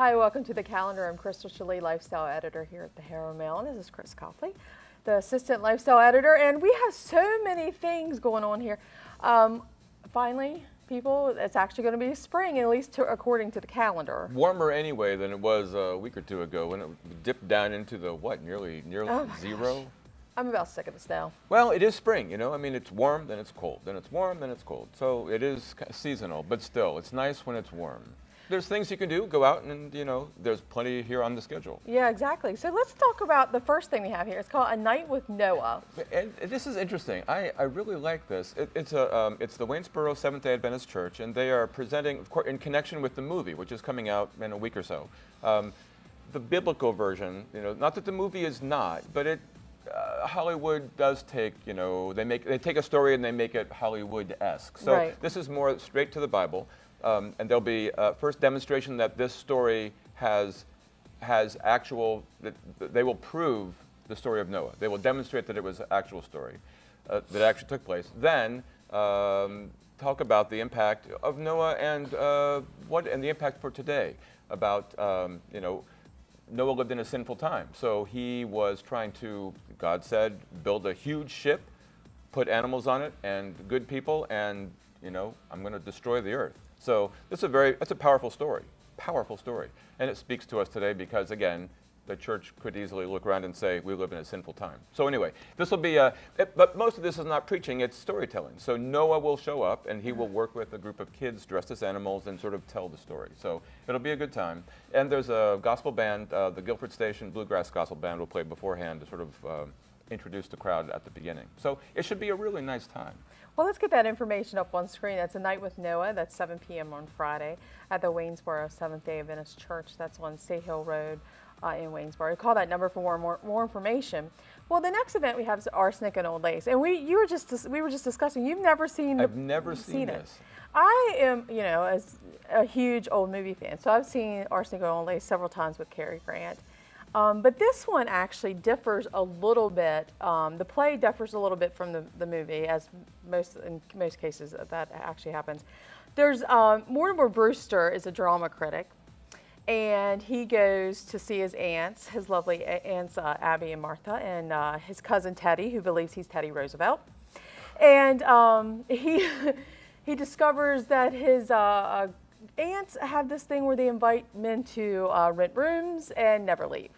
Hi, welcome to the calendar. I'm Crystal Schelle, lifestyle editor here at the Herald-Mail, and this is Chris Copley, the assistant lifestyle editor, and we have so many things going on here. Finally, people, it's actually going to be spring, at least according to the calendar. Warmer anyway than it was a week or two ago when it dipped down into the, nearly zero? Gosh. I'm about sick of the snow. Well, it is spring, I mean, it's warm, then it's cold, then it's warm, then it's cold. So it is seasonal, but still, it's nice when it's warm. There's things you can do, go out and, there's plenty here on the schedule. Yeah, exactly. So let's talk about the first thing we have here. It's called A Night with Noah. And this is interesting. I really like this. It's the Waynesboro Seventh-day Adventist Church, and they are presenting, of course, in connection with the movie, which is coming out in a week or so. The biblical version, not that the movie is not, but Hollywood does take, they take a story and they make it Hollywood-esque. So right. This is more straight to the Bible. And there'll be first demonstration that this story has actual, they will prove the story of Noah. They will demonstrate that it was an actual story that actually took place. Then talk about the impact of Noah and the impact for today about, Noah lived in a sinful time. So he was trying to, God said, build a huge ship, put animals on it and good people, and, I'm going to destroy the earth. So that's a powerful story, and it speaks to us today because, again, the church could easily look around and say we live in a sinful time. So anyway, this will be, but most of this is not preaching; it's storytelling. So Noah will show up, and he will work with a group of kids dressed as animals and sort of tell the story. So it'll be a good time. And there's a gospel band, the Guilford Station Bluegrass Gospel Band will play beforehand to sort of introduce the crowd at the beginning. So it should be a really nice time. Well, let's get that information up on screen. That's A Night with Noah. That's 7 p.m. on Friday at the Waynesboro Seventh-day Adventist Church. That's on State Hill Road in Waynesboro. Call that number for more information. Well, the next event we have is Arsenic and Old Lace, and we were just discussing. You've never seen. I've never seen this. I am, as a huge old movie fan, so I've seen Arsenic and Old Lace several times with Cary Grant. But this one actually differs a little bit. The play differs a little bit from the movie, as in most cases that actually happens. There's Mortimer Brewster is a drama critic, and he goes to see his aunts, his lovely aunts Abby and Martha, and his cousin Teddy, who believes he's Teddy Roosevelt, and he discovers that his aunts have this thing where they invite men to rent rooms and never leave.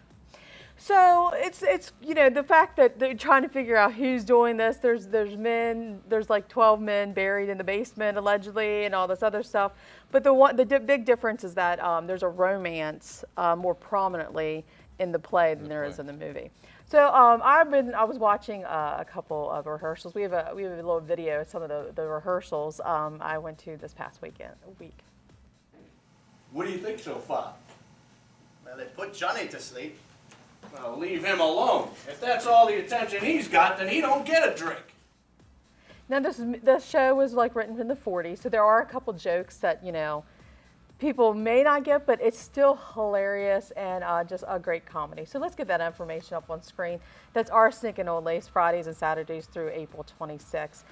So it's the fact that they're trying to figure out who's doing this. There's like 12 men buried in the basement allegedly and all this other stuff. But the big difference is that there's a romance more prominently in the play than there is in the movie. So I was watching a couple of rehearsals. We have a little video of some of the rehearsals I went to this past week. What do you think so far? Well, they put Johnny to sleep. Well, leave him alone. If that's all the attention he's got, then he don't get a drink. Now, the show was written in the 40s, so there are a couple jokes that people may not get, but it's still hilarious and just a great comedy. So let's get that information up on screen. That's Arsenic and Old Lace, Fridays and Saturdays through April 26th.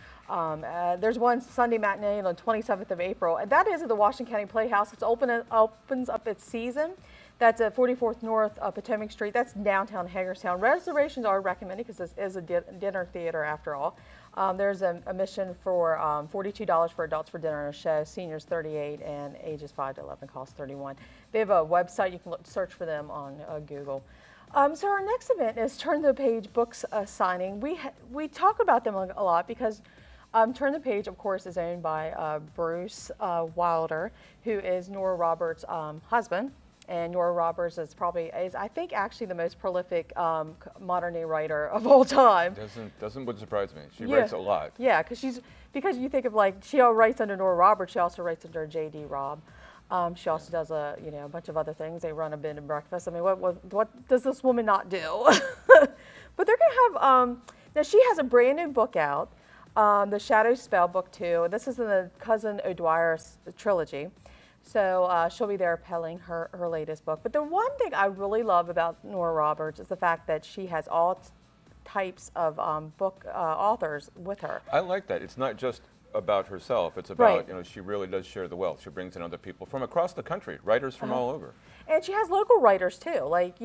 There's one Sunday matinee on 27th of April, and that is at the Washington County Playhouse. It opens up its season. That's at 44th North Potomac Street. That's downtown Hagerstown. Reservations are recommended because this is a dinner theater after all. There's a admission for $42 for adults for dinner and a show. Seniors $38 and ages 5 to 11 costs $31. They have a website. You can search for them on Google. So our next event is Turn the Page Books signing. We talk about them a lot because Turn the Page, of course, is owned by Bruce Wilder, who is Nora Roberts' husband. And Nora Roberts is I think, actually the most prolific modern day writer of all time. Would surprise me. She writes a lot. Yeah, because you think of she writes under Nora Roberts. She also writes under J.D. Robb. She also does a bunch of other things. They run a bed and breakfast. I mean, what does this woman not do? But they're gonna have now. She has a brand new book out, The Shadow Spell Book 2. This is in the Cousin O'Dwyer trilogy. So she'll be there peddling her latest book. But the one thing I really love about Nora Roberts is the fact that she has all types of book authors with her. I like that. It's not just about herself. It's about, Right. she really does share the wealth. She brings in other people from across the country, writers from all over. And she has local writers too. Like,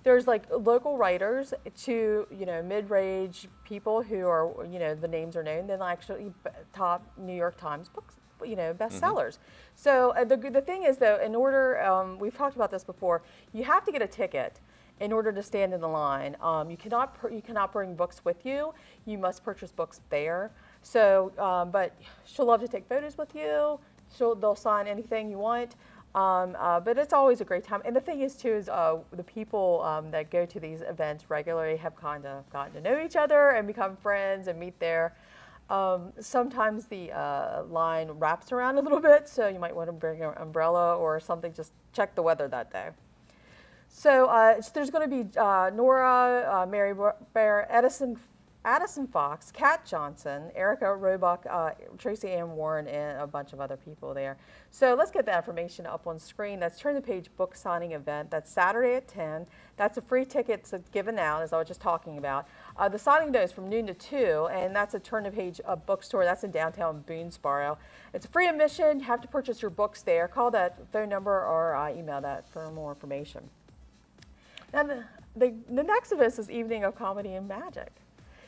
there's like local writers to, mid-range people who are, the names are known, then actually top New York Times books, bestsellers. So the thing is though, in order, we've talked about this before, you have to get a ticket in order to stand in the line. You cannot bring books with you. You must purchase books there. So, but she'll love to take photos with you. They'll sign anything you want. But it's always a great time. And the thing is, too, is the people that go to these events regularly have kind of gotten to know each other and become friends and meet there. Sometimes the line wraps around a little bit, so you might want to bring an umbrella or something. Just check the weather that day. So there's going to be Nora, Mary Bear, Addison Fox, Kat Johnson, Erica Roebuck, Tracy Ann Warren, and a bunch of other people there. So let's get that information up on screen. That's Turn the Page book signing event. That's Saturday at 10. That's a free ticket given out, as I was just talking about. The signing day is from noon to 2, and that's a Turn the Page bookstore. That's in downtown Boonesboro. It's free admission. You have to purchase your books there. Call that phone number or email that for more information. Now, the next event is Evening of Comedy and Magic.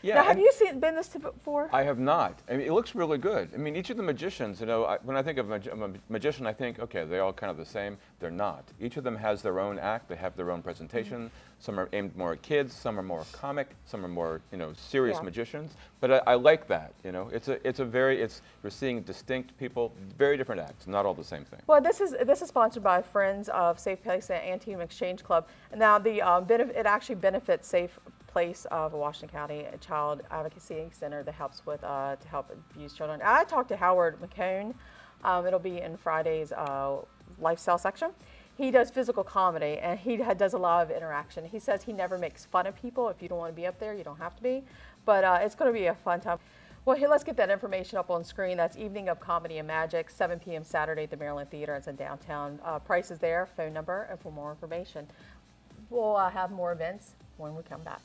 Yeah, Now, have you been this before? I have not. I mean, it looks really good. I mean, each of the magicians, when I think of a magician, I think, okay, they're all kind of the same. They're not. Each of them has their own act. They have their own presentation. Some are aimed more at kids. Some are more comic. Some are more, serious magicians. But I like that. You're seeing distinct people, very different acts, not all the same thing. Well, this is sponsored by Friends of Safe Place and Antietam Exchange Club. Now, it actually benefits Safe Place of Washington County Child Advocacy Center that helps with to help abused children. I talked to Howard McCone. It'll be in Friday's lifestyle section. He does physical comedy and he does a lot of interaction. He says he never makes fun of people. If you don't want to be up there, you don't have to be. But it's going to be a fun time. Well, let's get that information up on screen. That's Evening of Comedy and Magic, 7 p.m. Saturday at the Maryland Theater. It's in downtown. Price is there, phone number, and for more information. We'll have more events when we come back.